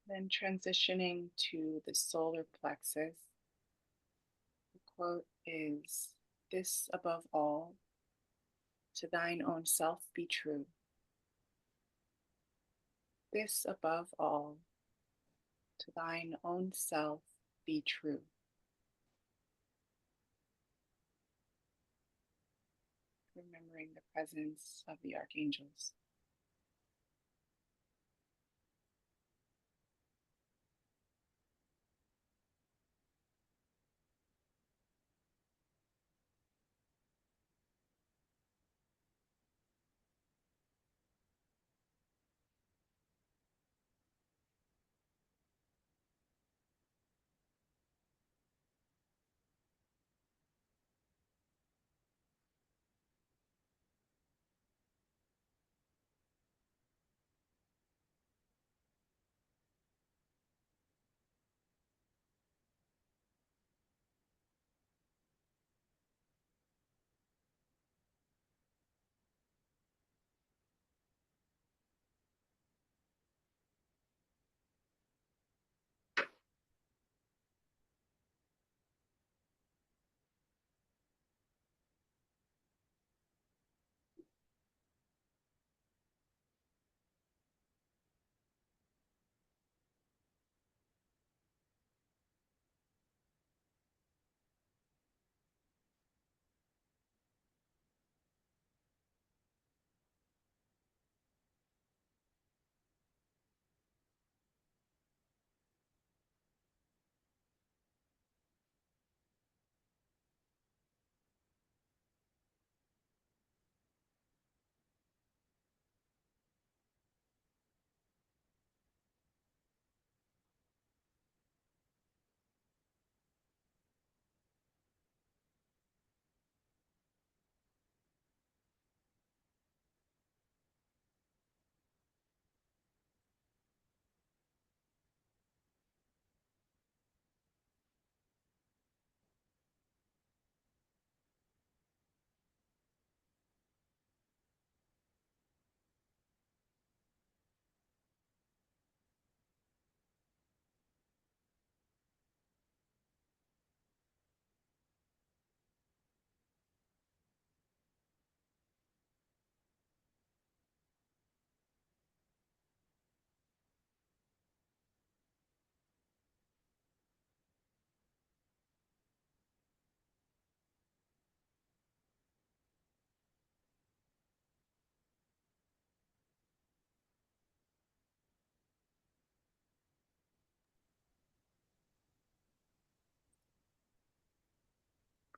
Then transitioning to the solar plexus, the quote is, "This above all, to thine own self be true. This above all, to thine own self be true." Remembering the presence of the archangels.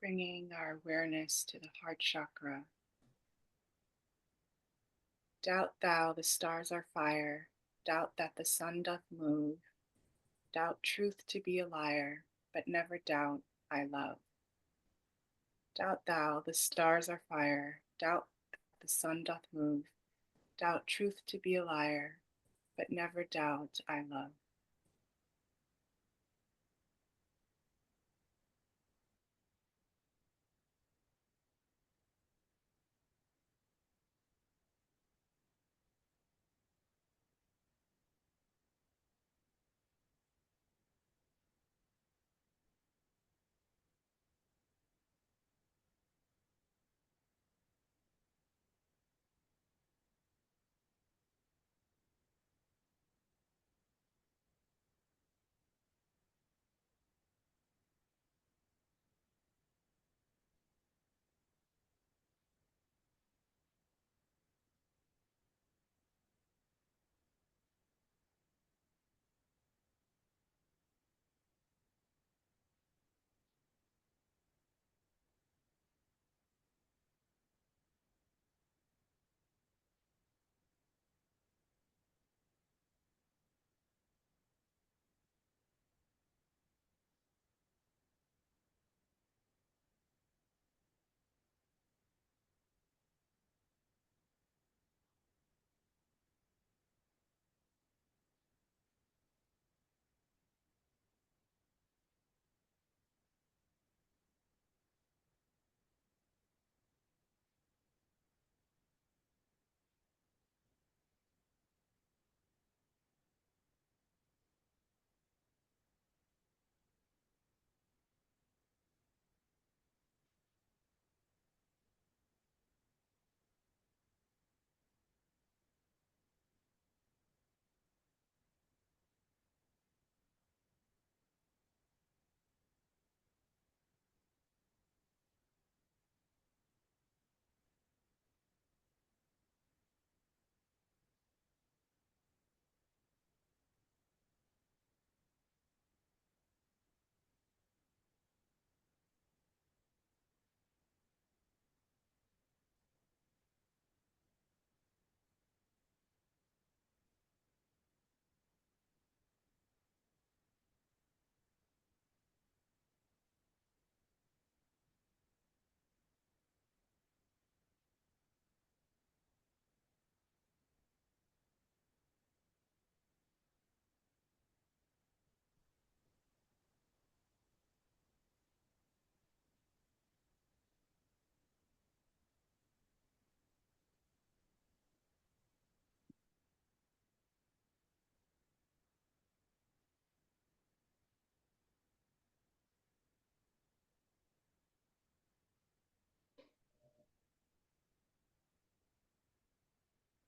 Bringing our awareness to the heart chakra. Doubt thou the stars are fire, doubt that the sun doth move, doubt truth to be a liar, but never doubt I love. Doubt thou the stars are fire, doubt that the sun doth move, doubt truth to be a liar, but never doubt I love.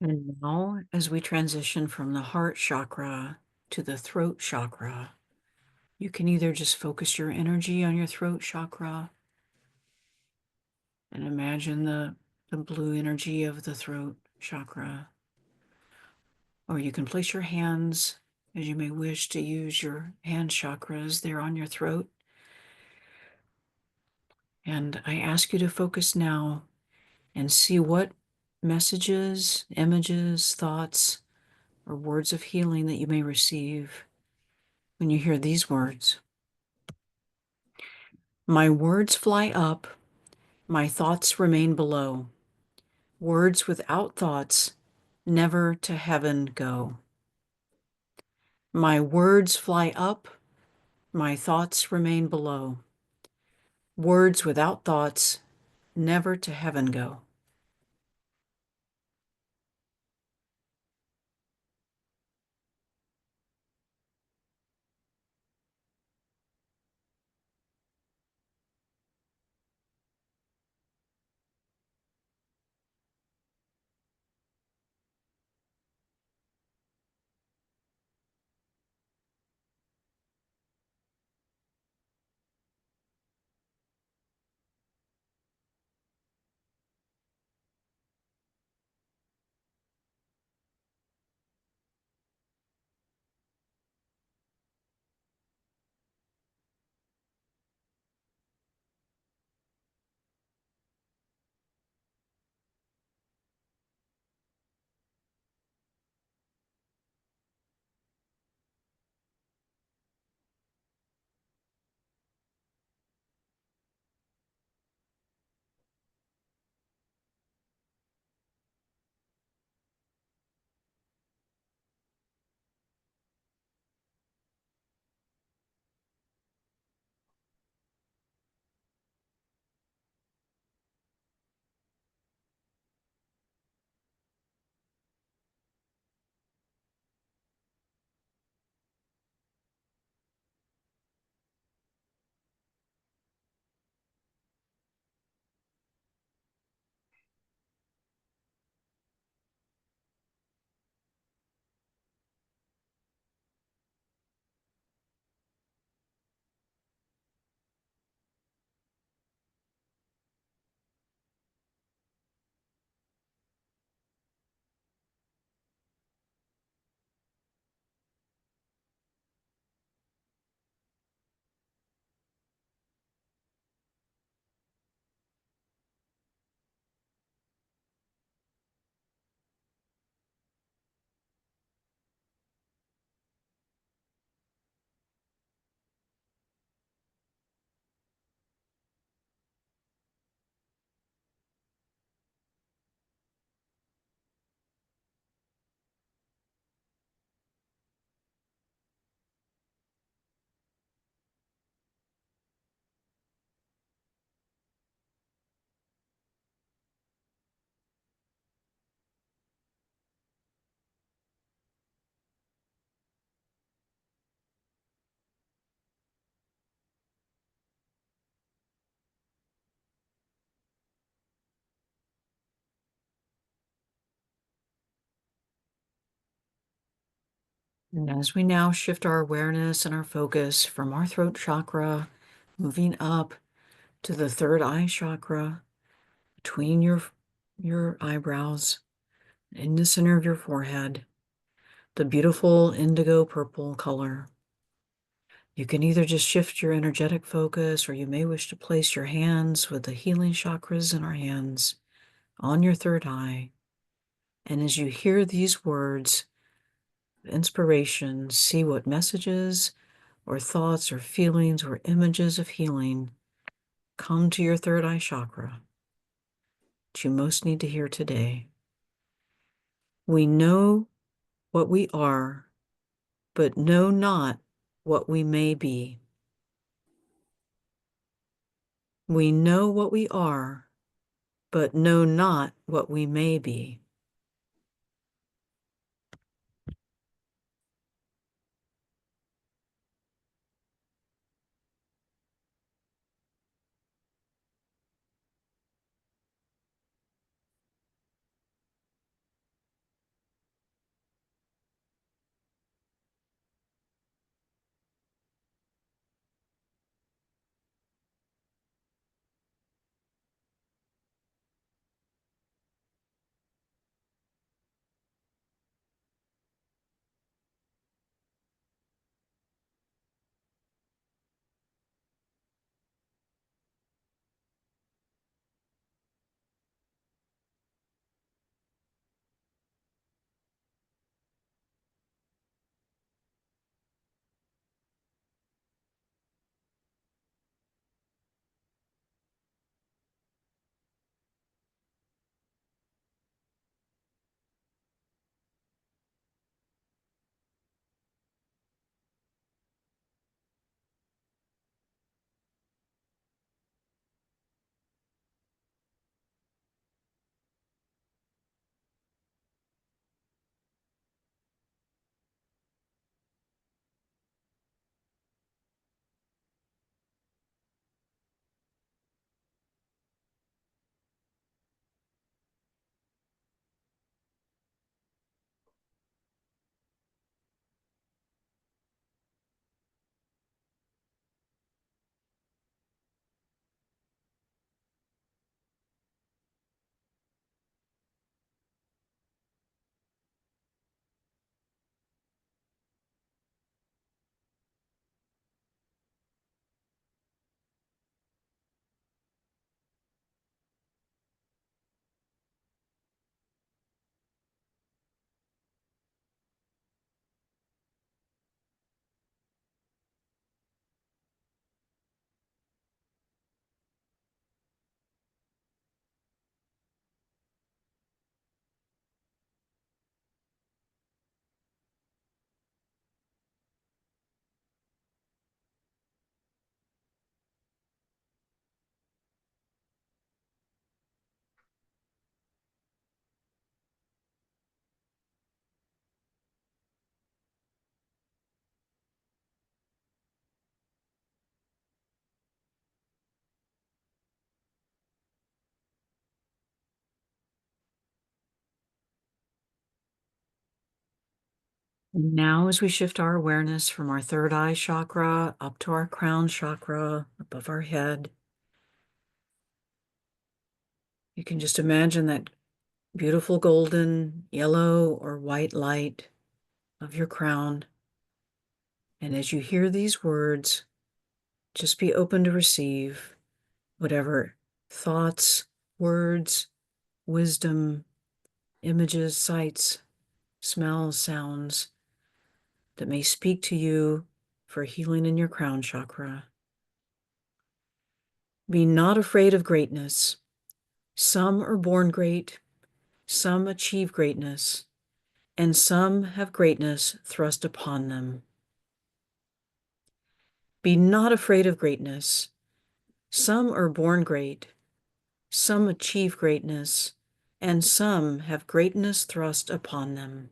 And now, as we transition from the heart chakra to the throat chakra, you can either just focus your energy on your throat chakra and imagine the blue energy of the throat chakra, or you can place your hands, as you may wish to use your hand chakras there on your throat. And I ask you to focus now and see what messages, images, thoughts, or words of healing that you may receive when you hear these words. My words fly up, my thoughts remain below. Words without thoughts never to heaven go. My words fly up, my thoughts remain below. Words without thoughts never to heaven go. And as we now shift our awareness and our focus from our throat chakra, moving up to the third eye chakra, between your eyebrows, in the center of your forehead, the beautiful indigo purple color. You can either just shift your energetic focus, or you may wish to place your hands with the healing chakras in our hands on your third eye. And as you hear these words of inspiration, see what messages or thoughts or feelings or images of healing come to your third eye chakra that you most need to hear today. We know what we are, but know not what we may be. We know what we are, but know not what we may be. And now, as we shift our awareness from our third eye chakra up to our crown chakra above our head, you can just imagine that beautiful golden, yellow, or white light of your crown. And as you hear these words, just be open to receive whatever thoughts, words, wisdom, images, sights, smells, sounds that may speak to you for healing in your crown chakra. Be not afraid of greatness. Some are born great, some achieve greatness, and some have greatness thrust upon them. Be not afraid of greatness. Some are born great, some achieve greatness, and some have greatness thrust upon them.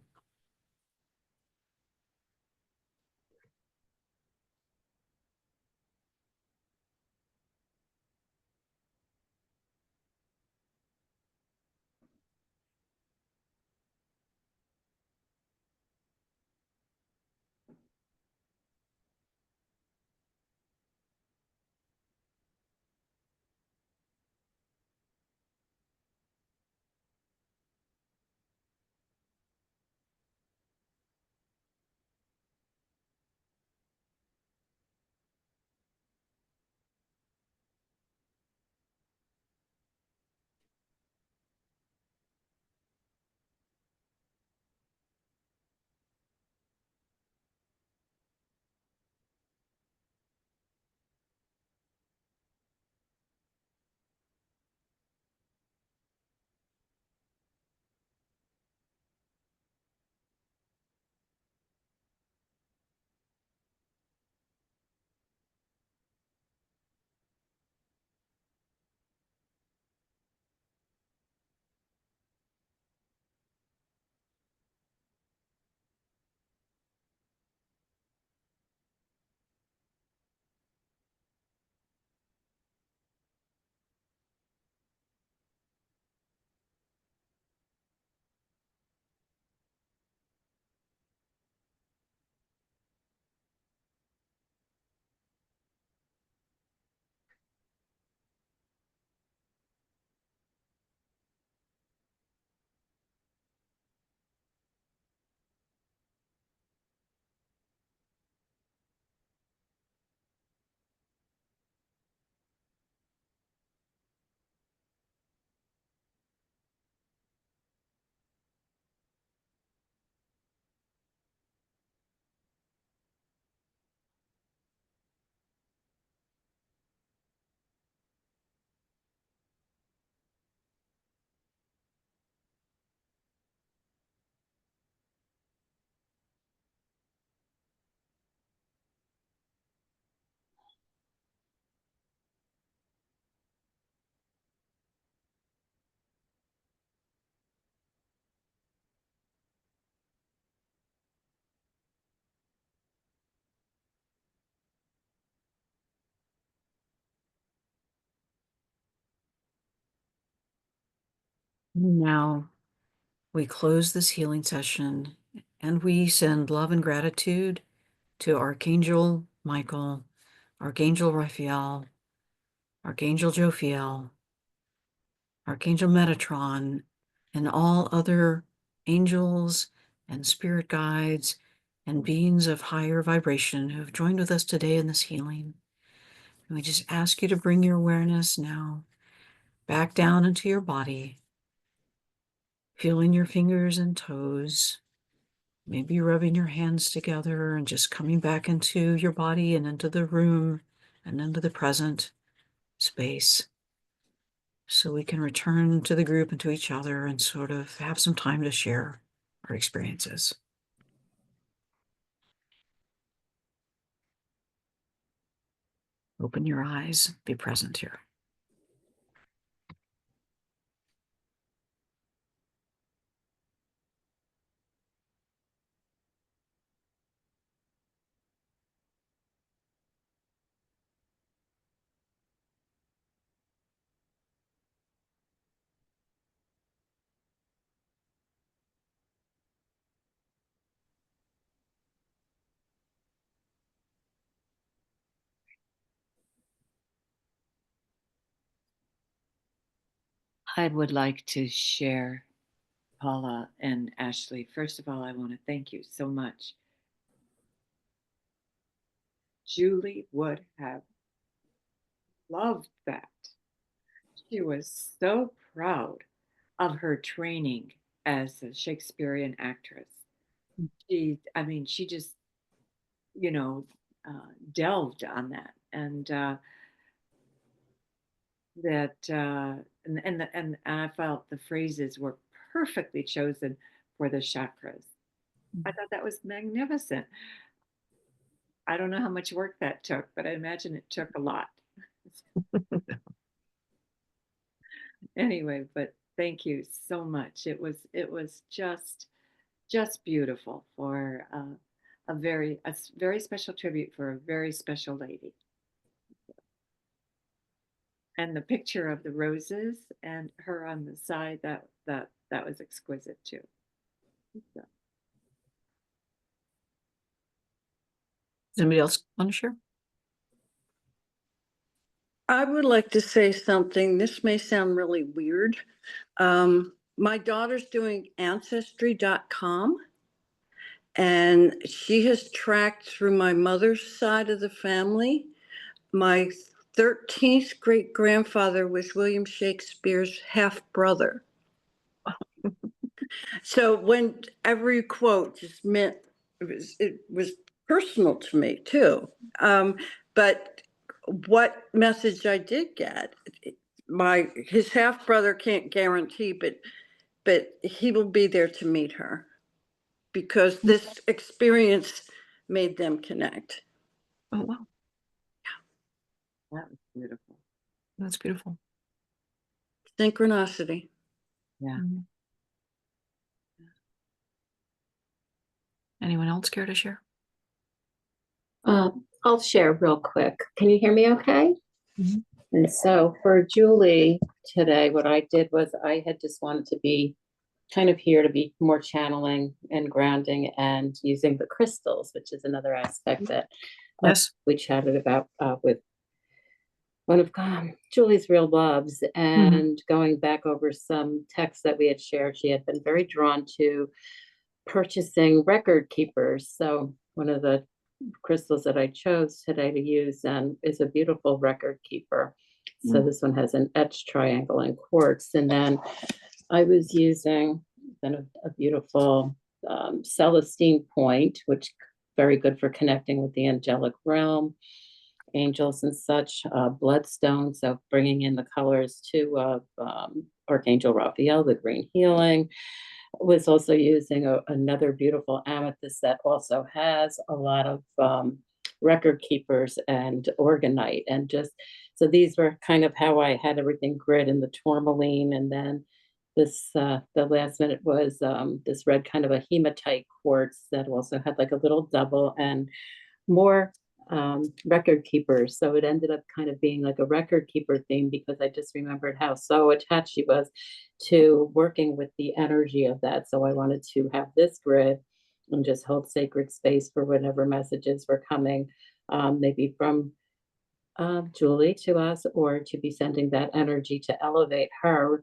Now, we close this healing session and we send love and gratitude to Archangel Michael, Archangel Raphael, Archangel Jophiel, Archangel Metatron, and all other angels and spirit guides and beings of higher vibration who have joined with us today in this healing. And we just ask you to bring your awareness now back down into your body, feeling your fingers and toes, maybe rubbing your hands together and just coming back into your body and into the room and into the present space, so we can return to the group and to each other and sort of have some time to share our experiences. Open your eyes, be present here. I would like to share, Paula and Ashley. First of all, I want to thank you so much. Julie would have loved that. She was so proud of her training as a Shakespearean actress. I mean, she just, you know, delved on that, and and I felt the phrases were perfectly chosen for the chakras. I thought that was magnificent. I don't know how much work that took, but I imagine it took a lot. Anyway, but thank you so much. It was just beautiful for a very special tribute for a very special lady. And the picture of the roses and her on the side, that was exquisite too. So, Does anybody else want to share? I would like to say something. This may sound really weird. My daughter's doing ancestry.com, and she has tracked through my mother's side of the family. My 13th great grandfather was William Shakespeare's half brother. So when every quote just meant it was personal to me too. But what message I did get, his half brother can't guarantee, but he will be there to meet her because this experience made them connect. Oh, wow. that was beautiful. That's beautiful. Synchronicity. Yeah. Mhm. Anyone else care to share? I'll share real quick. Can you hear me okay? Mhm. And so for Julie today, what I did was I had just wanted to be kind of here to be more channeling and grounding and using the crystals, which is another aspect that Yes. we chatted about with one of Julie's real loves, and going back over some texts that we had shared. She had been very drawn to purchasing record keepers. So one of the crystals that I chose today to use is a beautiful record keeper. So this one has an etched triangle and quartz. And then I was using then a beautiful Celestine point, which very good for connecting with the angelic realm, angels and such, bloodstone. So bringing in the colors too of Archangel Raphael, the green healing. Was also using another beautiful amethyst that also has a lot of record keepers and organite, and just so these were kind of how I had everything grid in the tourmaline. And then this the last minute was this red kind of a hematite quartz that also had like a little double and more record keepers. So it ended up kind of being like a record keeper theme because I just remembered how so attached she was to working with the energy of that. So I wanted to have this grid and just hold sacred space for whatever messages were coming, maybe from Julie to us, or to be sending that energy to elevate her.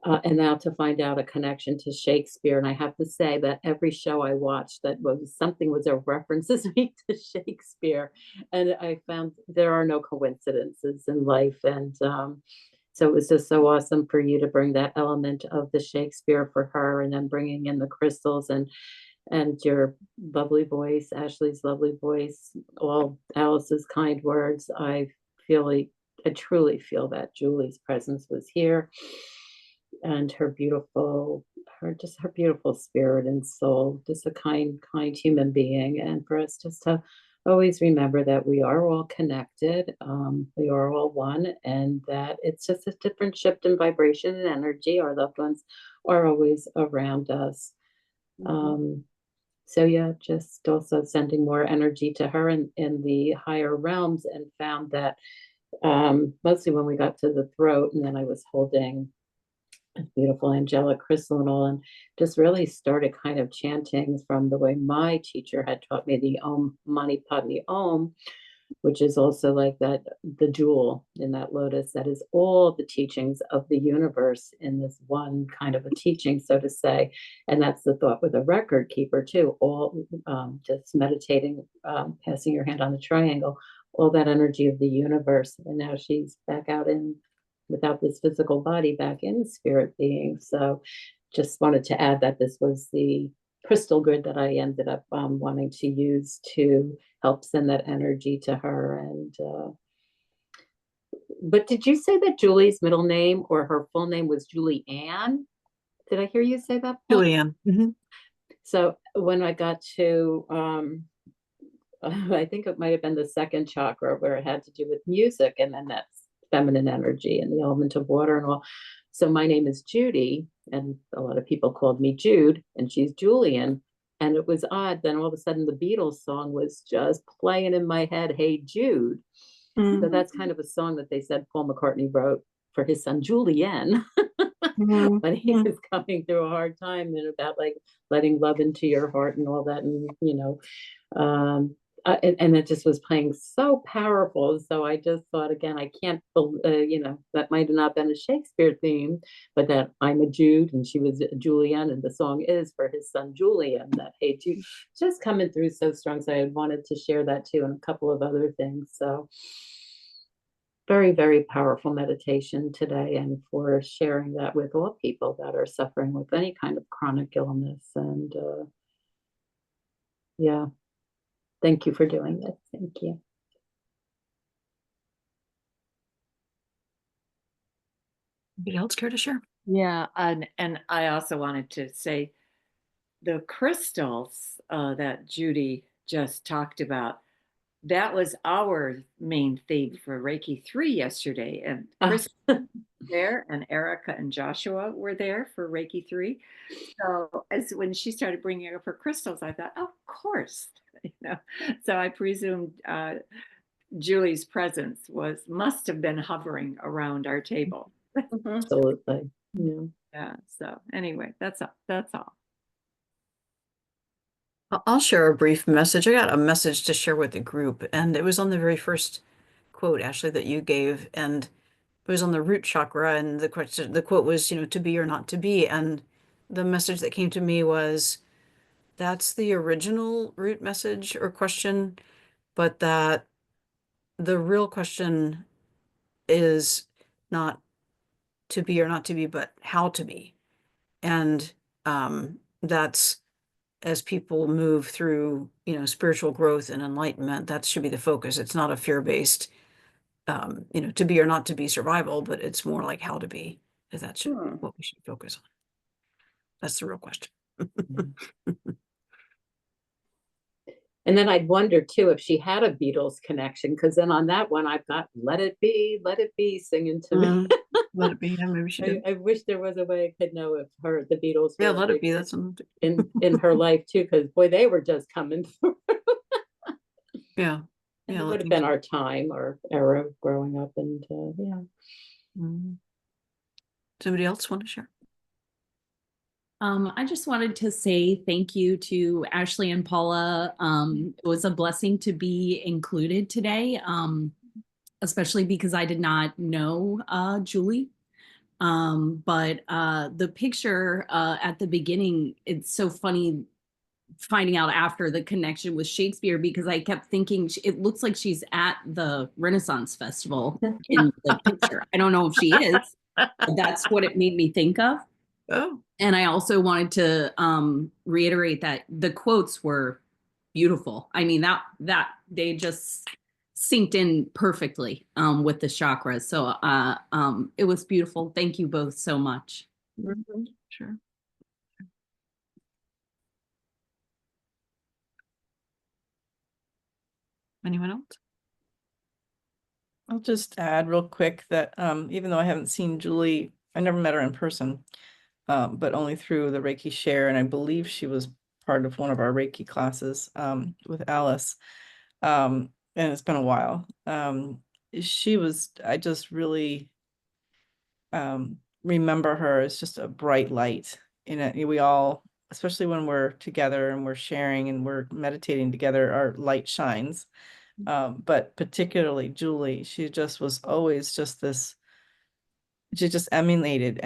And now to find out a connection to Shakespeare. And I have to say that every show I watched that was something was a references me to Shakespeare. And I found there are no coincidences in life. And so it was just so awesome for you to bring that element of the Shakespeare for her, and then bringing in the crystals and your lovely voice, Ashley's lovely voice, all Alice's kind words. I truly feel that Julie's presence was here, and her beautiful spirit and soul, just a kind human being. And for us just to always remember that we are all connected, we are all one, and that it's just a different shift in vibration and energy. Our loved ones are always around us. So yeah, just also sending more energy to her in the higher realms, and found that mostly when we got to the throat, and then I was holding a beautiful angelic crystal and all, and just really started kind of chanting from the way my teacher had taught me, the Om Mani Padme Om, which is also like that, the jewel in that lotus that is all the teachings of the universe in this one kind of a teaching, so to say. And that's the thought with a record keeper too, all just meditating, passing your hand on the triangle, all that energy of the universe. And now she's back out in, without this physical body, back in spirit being. So just wanted to add that this was the crystal grid that I ended up wanting to use to help send that energy to her. And but did you say that Julie's middle name or her full name was Julie Ann? Did I hear you say that, Paul? Julianne. Mhm. So when I got to I think it might have been the second chakra where it had to do with music, and then that's feminine energy and the element of water and all. So my name is Judy, and a lot of people called me Jude, and she's Julian. And it was odd. Then all of a sudden, the Beatles song was just playing in my head, Hey Jude. So that's kind of a song that they said Paul McCartney wrote for his son Julian when he was coming through a hard time, and about like letting love into your heart and all that. And, you know, and it just was playing so powerful. So I just thought, again, I can't, you know, that might have not been a Shakespeare theme, but that I'm a Jude and she was a Julian, and the song is for his son Julian, that Hey Jude, just coming through so strong. So I wanted to share that too, and a couple of other things. So very, very powerful meditation today, and for sharing that with all people that are suffering with any kind of chronic illness. And yeah. Thank you for doing this. Thank you. Anybody else care to share? Yeah, and I also wanted to say the crystals that Judy just talked about, that was our main theme for Reiki 3 yesterday. And Chris there, and Erica and Joshua were there for Reiki 3. So as when she started bringing up her crystals, I thought, of course, you know. So I presumed Julie's presence must have been hovering around our table. Absolutely. Yeah. Yeah. So anyway, that's all. That's all. I'll share a brief message. I got a message to share with the group, and it was on the very first quote, Ashley, that you gave, and it was on the root chakra. And the quote was, you know, to be or not to be. And the message that came to me was, that's the original root message or question, but that the real question is not to be or not to be, but how to be. And that's, as people move through, you know, spiritual growth and enlightenment, that should be the focus. It's not a fear-based, you know, to be or not to be survival, but it's more like how to be. That should what we should focus on. That's the real question. And then I'd wonder too if she had a Beatles connection, because then on that one I've got Let It Be singing to me. Let it be. Yeah, maybe she did. I wish there was a way I could know if the Beatles Yeah, were let it be. That's something. in her life too, because boy, they were just coming through. Yeah. And Yeah, it would have been our time or era growing up, and yeah. Somebody else want to share? I just wanted to say thank you to Ashley and Paula. It was a blessing to be included today, especially because I did not know Julie. But the picture at the beginning, it's so funny finding out after the connection with Shakespeare, because I kept thinking it looks like she's at the Renaissance Festival in the picture. I don't know if she is, but that's what it made me think of. Oh. And I also wanted to reiterate that the quotes were beautiful. I mean, that they just synced in perfectly with the chakras. So it was beautiful. Thank you both so much. Sure. Anyone else? I'll just add real quick that even though I haven't seen Julie, I never met her in person, but only through the Reiki share, and I believe she was part of one of our Reiki classes with Alice, and it's been a while. I just really remember her as just a bright light in it. We all, especially when we're together and we're sharing and we're meditating together, our light shines. But particularly Julie, she just was always just this, she just emanated,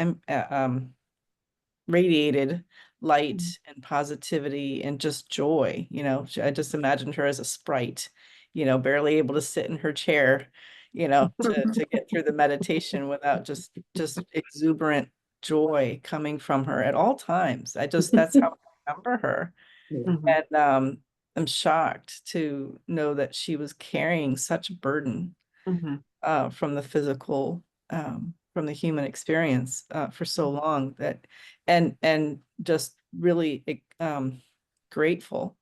radiated light and positivity and just joy. I just imagined her as a sprite, barely able to sit in her chair, to get through the meditation without just exuberant joy coming from her at all times. That's how I remember her. And I'm shocked to know that she was carrying such burden from the physical, from the human experience for so long, that and just really grateful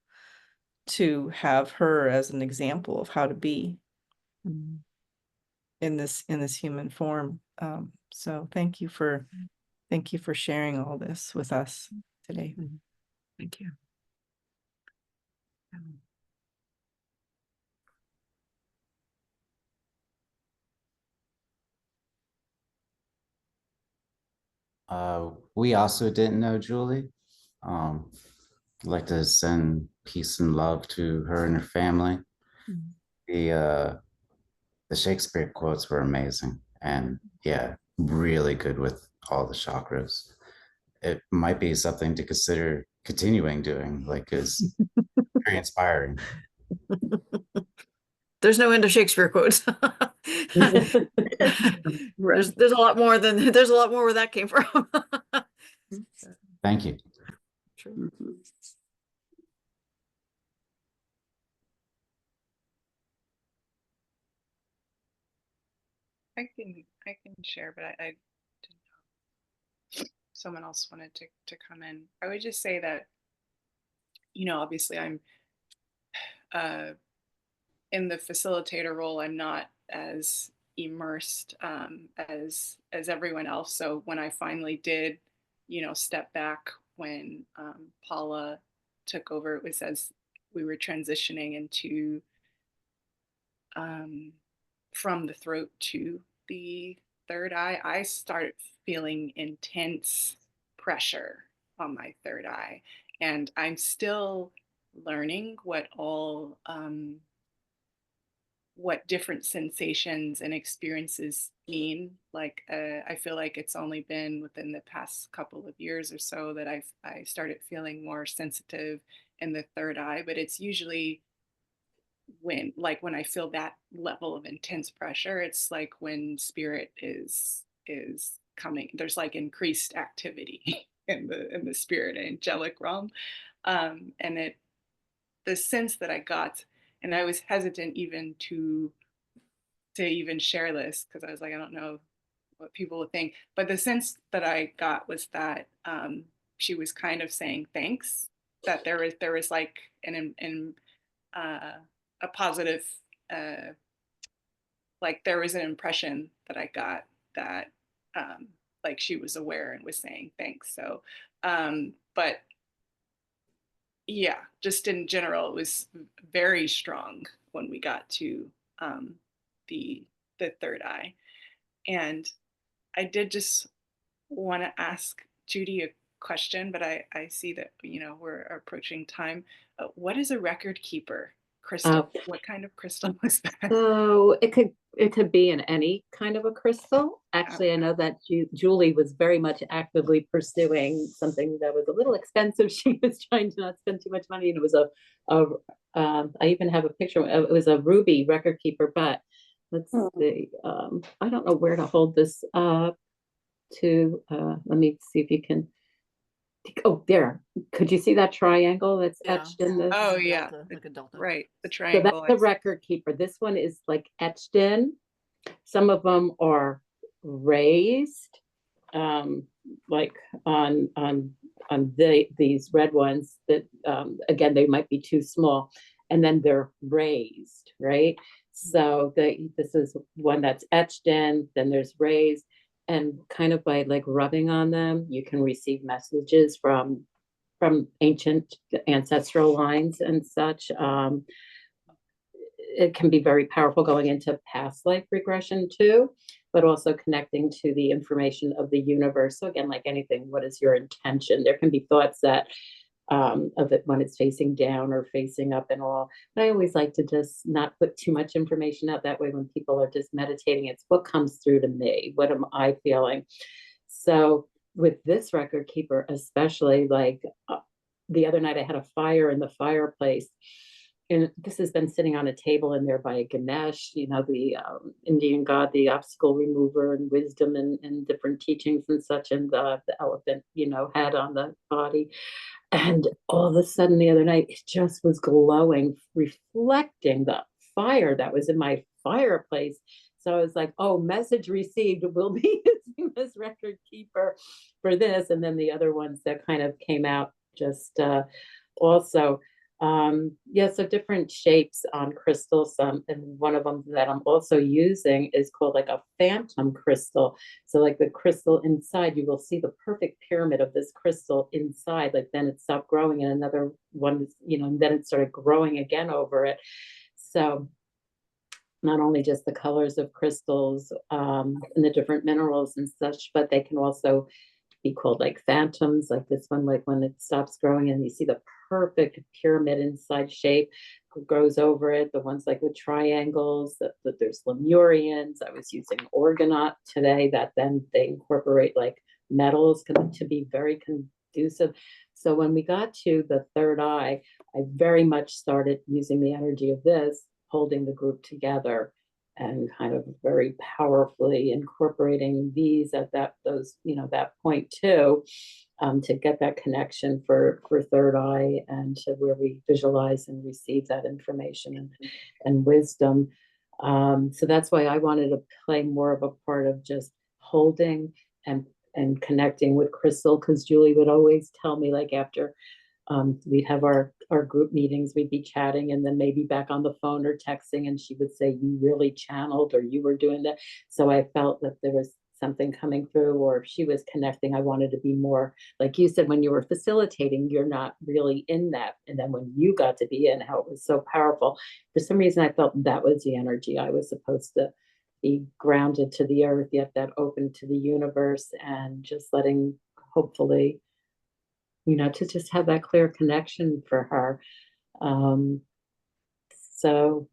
to have her as an example of how to be in this human form. So thank you for sharing all this with us today. Thank you. We also didn't know Julie. I'd like to send peace and love to her and her family. The Shakespeare quotes were amazing, and yeah, really good with all the chakras. It might be something to consider continuing doing, like, is very inspiring. There's no end of Shakespeare quotes. There's a lot more where that came from. Thank you. True. I can share, but I didn't know if someone else wanted to come in. I would just say that, obviously I'm in the facilitator role. I'm not as immersed as everyone else. So when I finally did, step back when Paula took over, it was as we were transitioning into from the throat to the third eye. I started feeling intense pressure on my third eye, and I'm still learning what different sensations and experiences mean. Like, I feel like it's only been within the past couple of years or so that I started feeling more sensitive in the third eye, but it's usually when I feel that level of intense pressure, it's like when spirit is coming, there's like increased activity in the spirit angelic realm. And the sense that I got, and I was hesitant even to even share this because I was like, I don't know what people would think, but the sense that I got was that she was kind of saying thanks, that there was like a positive, like there was an impression that I got that like she was aware and was saying thanks. So but yeah, just in general, it was very strong when we got to the third eye. And I did just want to ask Judy a question, but I see that we're approaching time. What is a record keeper crystal? What kind of crystal was that? So it could be in any kind of a crystal. Actually, I know that Julie was very much actively pursuing something that was a little expensive. She was trying to not spend too much money, and it was I even have a picture. It was a ruby record keeper, but let's see. I don't know where to hold this up to. Let me see if you can. Oh, there. Could you see that triangle that's etched in the? Oh yeah, like a delta. right. The So triangle. that's the record keeper. This one is like etched in. Some of them are raised, like on these red ones that again they might be too small, and then they're raised, right? So this is one that's etched in. Then there's raised, and kind of by like rubbing on them, you can receive messages from ancient ancestral lines and such. It can be very powerful going into past life regression too, but also connecting to the information of the universe. So again, like anything, what is your intention? There can be thoughts that of it when it's facing down or facing up and all. But I always like to just not put too much information out. That way, when people are just meditating, it's what comes through to me. What am I feeling? So with this record keeper, especially, like the other night, I had a fire in the fireplace. And this has been sitting on a table in there by Ganesh, you know, the Indian god, the obstacle remover and wisdom and different teachings and such, and the elephant, you know, head on the body. And all of a sudden the other night, it just was glowing, reflecting the fire that was in my fireplace. So I was like, oh, message received. We'll be using this record keeper for this. And then the other ones that kind of came out just also. Yeah, so different shapes on crystals. And one of them that I'm also using is called like a phantom crystal. So like the crystal inside, you will see the perfect pyramid of this crystal inside. Like then it stopped growing and another one, you know, and then it started growing again over it. So not only just the colors of crystals and the different minerals and such, but they can also be called like phantoms, like this one, like when it stops growing and you see the perfect pyramid inside shape grows over it. The ones like with triangles, that there's Lemurians. I was using Orgonaut today, that then they incorporate like metals to be very conducive. So when we got to the third eye, I very much started using the energy of this, holding the group together and kind of very powerfully incorporating these at that point too, to get that connection for third eye and to where we visualize and receive that information and wisdom. So that's why I wanted to play more of a part of just holding and connecting with Crystal, because Julie would always tell me, like, after we'd have our group meetings, we'd be chatting and then maybe back on the phone or texting, and she would say, you really channeled, or you were doing that. So I felt that there was something coming through, or if she was connecting, I wanted to be more, like you said, when you were facilitating, you're not really in that. And then when you got to be in, how it was so powerful. For some reason, I felt that was the energy I was supposed to be grounded to the earth, yet that open to the universe, and just letting, hopefully, you know, to just have that clear connection for her. So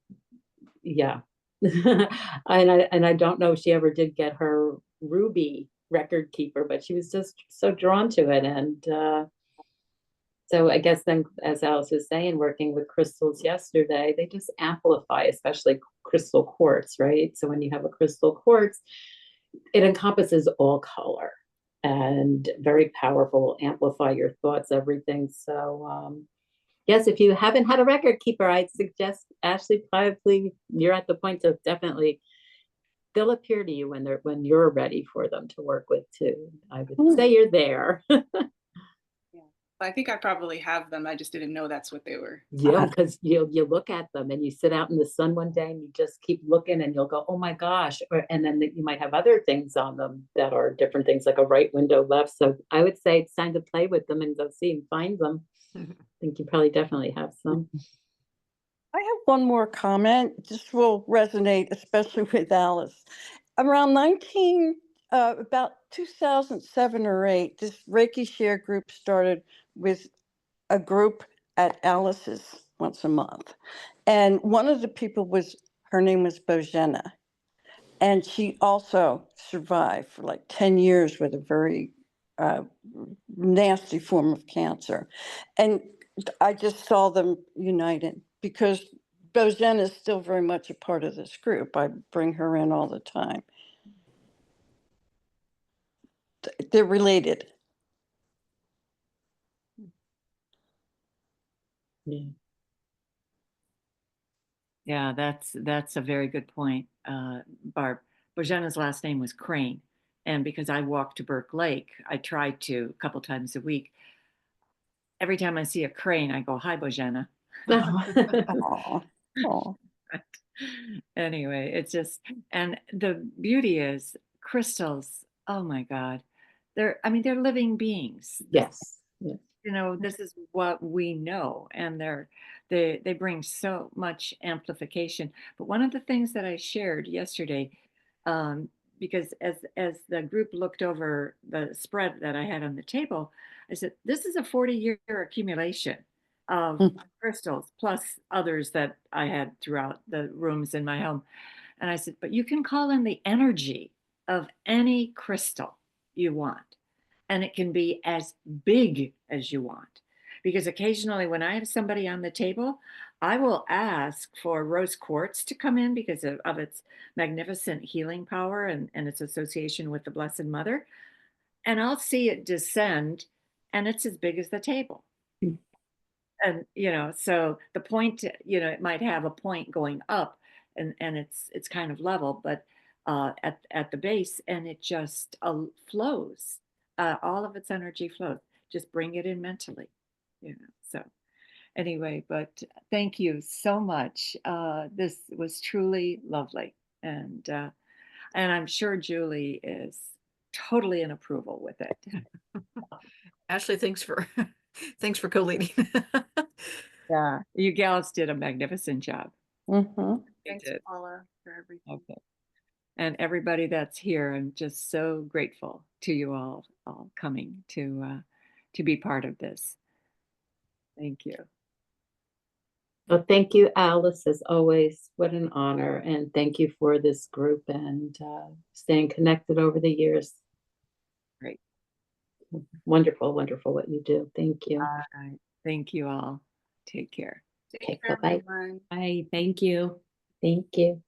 yeah. and I don't know if she ever did get her ruby record keeper, but she was just so drawn to it. And so I guess then, as Alice was saying, working with crystals yesterday, they just amplify, especially crystal quartz, right? So when you have a crystal quartz, it encompasses all color and very powerful, amplify your thoughts, everything. So yes, if you haven't had a record keeper, I'd suggest, Ashley, probably you're at the point to definitely, they'll appear to you when you're ready for them to work with too. I would say you're there. I think I probably have them. I just didn't know that's what they were. Yeah, because you look at them and you sit out in the sun one day and you just keep looking and you'll go, oh my gosh. And then you might have other things on them that are different things, like a right window, left. So I would say it's time to play with them and go see and find them. I think you probably definitely have some. I have one more comment. This will resonate, especially with Alice. Around about 2007 or 8, this Reiki Share group started with a group at Alice's once a month. And one of the people her name was Bojena. And she also survived for like 10 years with a very nasty form of cancer. And I just saw them united because Bojena is still very much a part of this group. I bring her in all the time. They're related. Yeah. Yeah, that's a very good point, Barb. Bojena's last name was Crane. And because I walk to Burke Lake, I try to a couple times a week. Every time I see a crane, I go, hi, Bojena. Aw. Aw. Anyway, it's just, and the beauty is crystals, oh my God. They're living beings. Yes. Yes. You know, this is what we know, and they bring so much amplification. But one of the things that I shared yesterday, because as the group looked over the spread that I had on the table, I said, this is a 40-year accumulation of crystals, plus others that I had throughout the rooms in my home. And I said, but you can call in the energy of any crystal you want, and it can be as big as you want. Because occasionally when I have somebody on the table, I will ask for rose quartz to come in because of its magnificent healing power and its association with the Blessed Mother. And I'll see it descend, and it's as big as the table. And, so the point, it might have a point going up, and it's kind of level, but at the base, and it just flows. All of its energy flows. Just bring it in mentally, so anyway, but thank you so much. This was truly lovely. And I'm sure Julie is totally in approval with it. Ashley, thanks for thanks for co-leading. Yeah, you gals did a magnificent job. Mm-hmm. You Thanks, did. Paula, for everything. Okay. And everybody that's here, I'm just so grateful to you all coming to be part of this. Thank you. Well, thank you, Alice, as always. What an honor. And thank you for this group and staying connected over the years. Great. Wonderful, wonderful what you do. Thank you. All right. Thank you all. Take care. Take Okay, care, bye-bye. everyone. Bye. Thank you. Thank you.